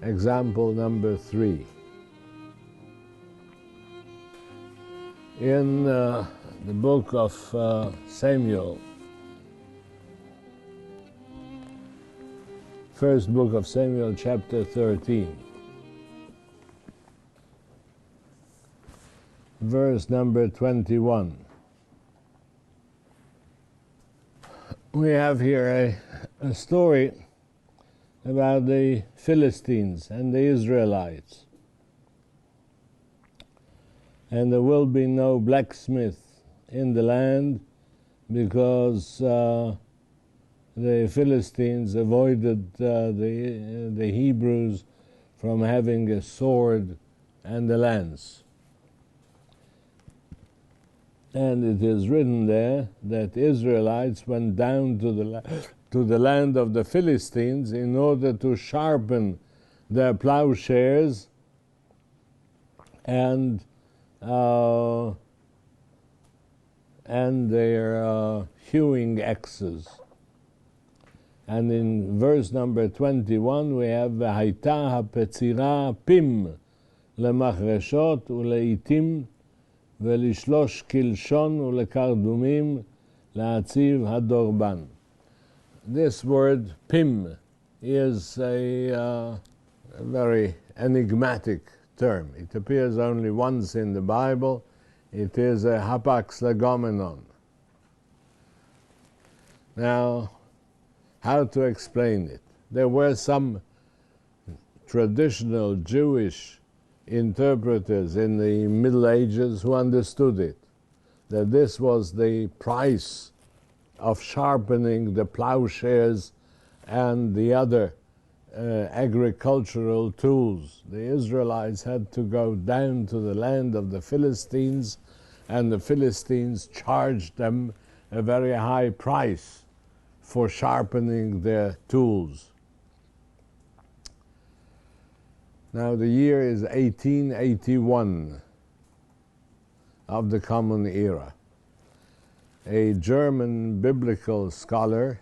Example number 3. In the book of Samuel, first book of Samuel, chapter 13, verse number 21. We have here a story about the Philistines and the Israelites. And there will be no blacksmith in the land because the Philistines avoided the Hebrews from having a sword and a lance. And it is written there that Israelites went down to the land of the Philistines in order to sharpen their plowshares and their hewing axes. And in verse number 21 we have "V'haita hapetzira pim lemachreshot uleitim ולשלוש קלשון ולקרדומים להציב הדורבן." This word pim is a very enigmatic term. It appears only once in the Bible. It is a hapax legomenon. Now, how to explain it? There were some traditional Jewish interpreters in the Middle Ages who understood it, that this was the price of sharpening the plowshares and the other agricultural tools. The Israelites had to go down to the land of the Philistines, and the Philistines charged them a very high price for sharpening their tools. Now the year is 1881 of the Common Era. A German biblical scholar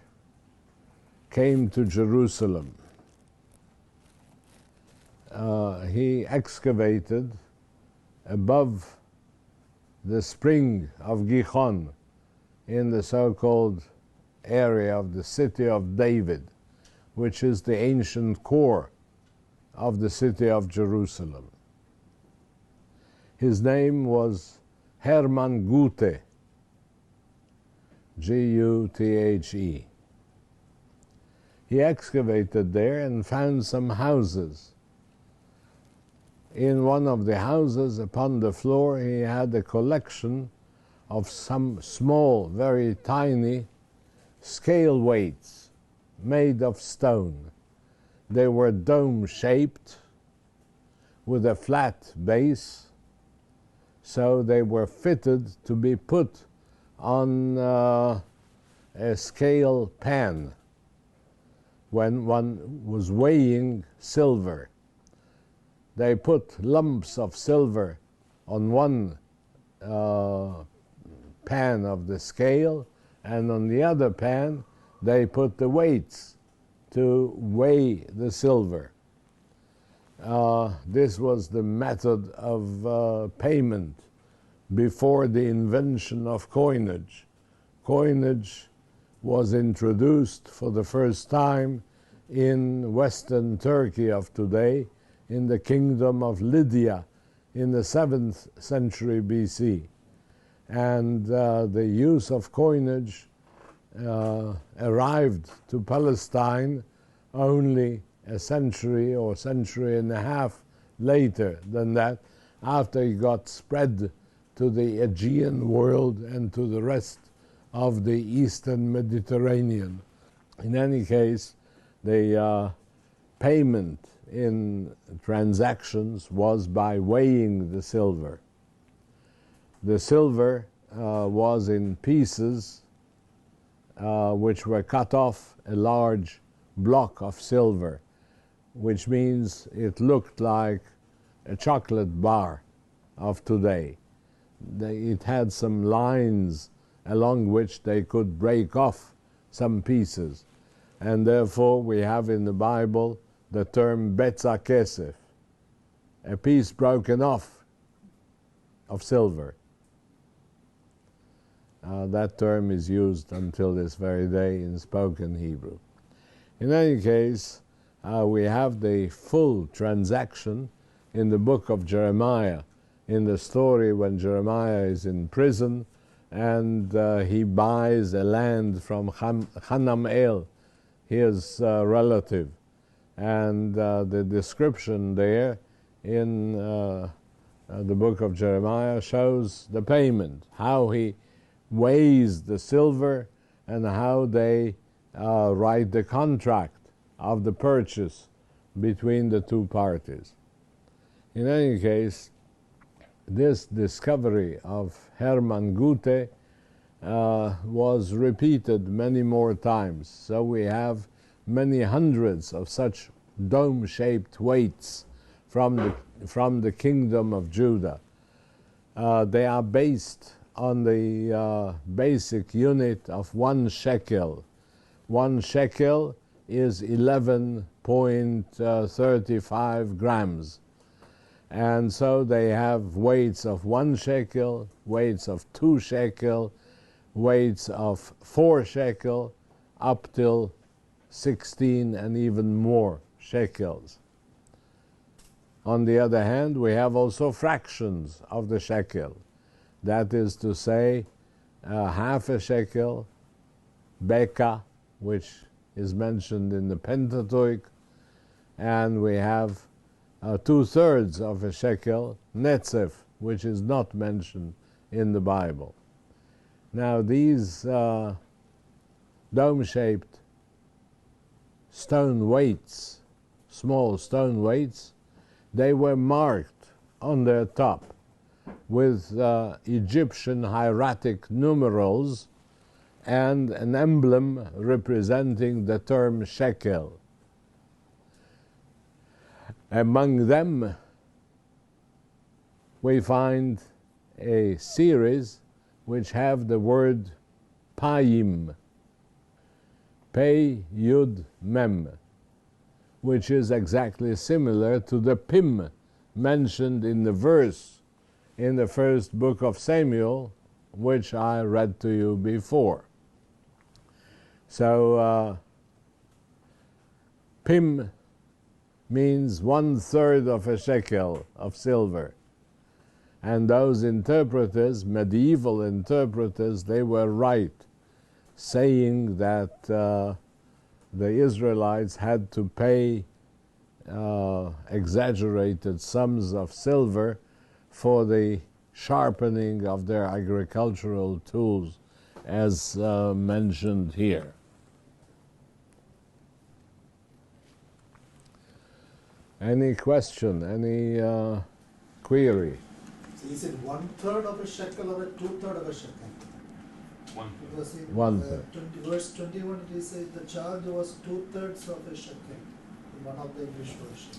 came to Jerusalem. He excavated above the spring of Gihon in the so-called area of the city of David, which is the ancient core of the city of Jerusalem. His name was Hermann Guthe, G-U-T-H-E. He excavated there and found some houses. In one of the houses upon the floor he had a collection of some small, very tiny scale weights made of stone. They were dome-shaped with a flat base, so they were fitted to be put on a scale pan when one was weighing silver. They put lumps of silver on one pan of the scale, and on the other pan they put the weights to weigh the silver. This was the method of payment before the invention of coinage. Coinage was introduced for the first time in Western Turkey of today, in the kingdom of Lydia in the 7th century BC. And the use of coinage arrived to Palestine only a century or century and a half later than that, after it got spread to the Aegean world and to the rest of the Eastern Mediterranean. In any case, the payment in transactions was by weighing the silver. The silver was in pieces which were cut off a large block of silver, which means it looked like a chocolate bar of today. It had some lines along which they could break off some pieces, and therefore we have in the Bible the term betza kesef, a piece broken off of silver. That term is used until this very day in spoken Hebrew. In any case, we have the full transaction in the book of Jeremiah, in the story when Jeremiah is in prison and he buys a land from Hanamel, his relative. And the description there in the book of Jeremiah shows the payment, how he weighs the silver and how they write the contract of the purchase between the two parties. In any case, this discovery of Hermann Gute was repeated many more times. So we have many hundreds of such dome-shaped weights from the kingdom of Judah. They are based on the basic unit of 1 shekel. 1 shekel is 11.35 grams. And so they have weights of 1 shekel, weights of 2 shekel, weights of 4 shekel, up till 16 and even more shekels. On the other hand, we have also fractions of the shekel. That is to say, half a shekel, beka, which is mentioned in the Pentateuch, and we have 2/3 of a shekel, netzef, which is not mentioned in the Bible. Now these dome-shaped stone weights, small stone weights, they were marked on their top with Egyptian hieratic numerals and an emblem representing the term shekel. Among them, we find a series which have the word payim, Pei Yud Mem, which is exactly similar to the pim mentioned in the verse in the first book of Samuel, which I read to you before. So pim means 1/3 of a shekel of silver. And those interpreters, medieval interpreters, they were right, saying that the Israelites had to pay exaggerated sums of silver for the sharpening of their agricultural tools, as mentioned here. Any question, any query? So is it 1/3 of a shekel or a 2/3 of a shekel? 1/3. Because in 1/3. Verse 21 it says the charge was 2/3 of a shekel in one of the English versions.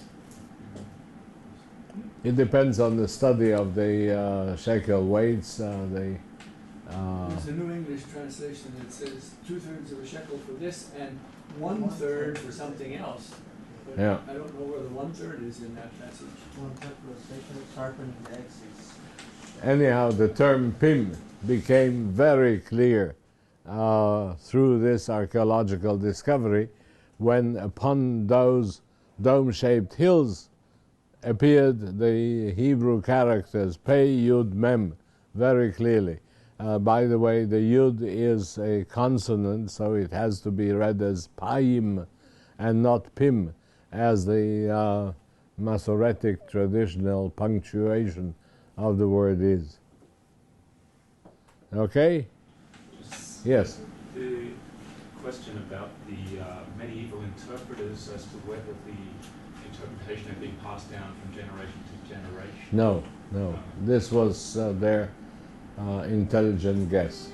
It depends on the study of the shekel weights. There's a New English translation that says 2/3 of a shekel for this and 1/3 for something else. But Yeah. I don't know where the 1/3 is in that passage. 1/3 was shekel sharpened the axis. Anyhow, the term pim became very clear through this archaeological discovery when upon those dome-shaped hills appeared the Hebrew characters Pei Yud Mem very clearly. By the way, the Yud is a consonant, so it has to be read as Payim and not Pim, as the Masoretic traditional punctuation of the word is. Okay? Yes? The question about the medieval interpreters as to whether the interpretation had been passed down from generation to generation. No. This was their intelligent guess.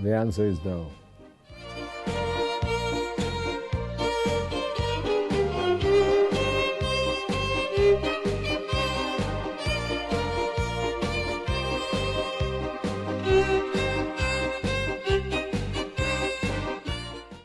The answer is no.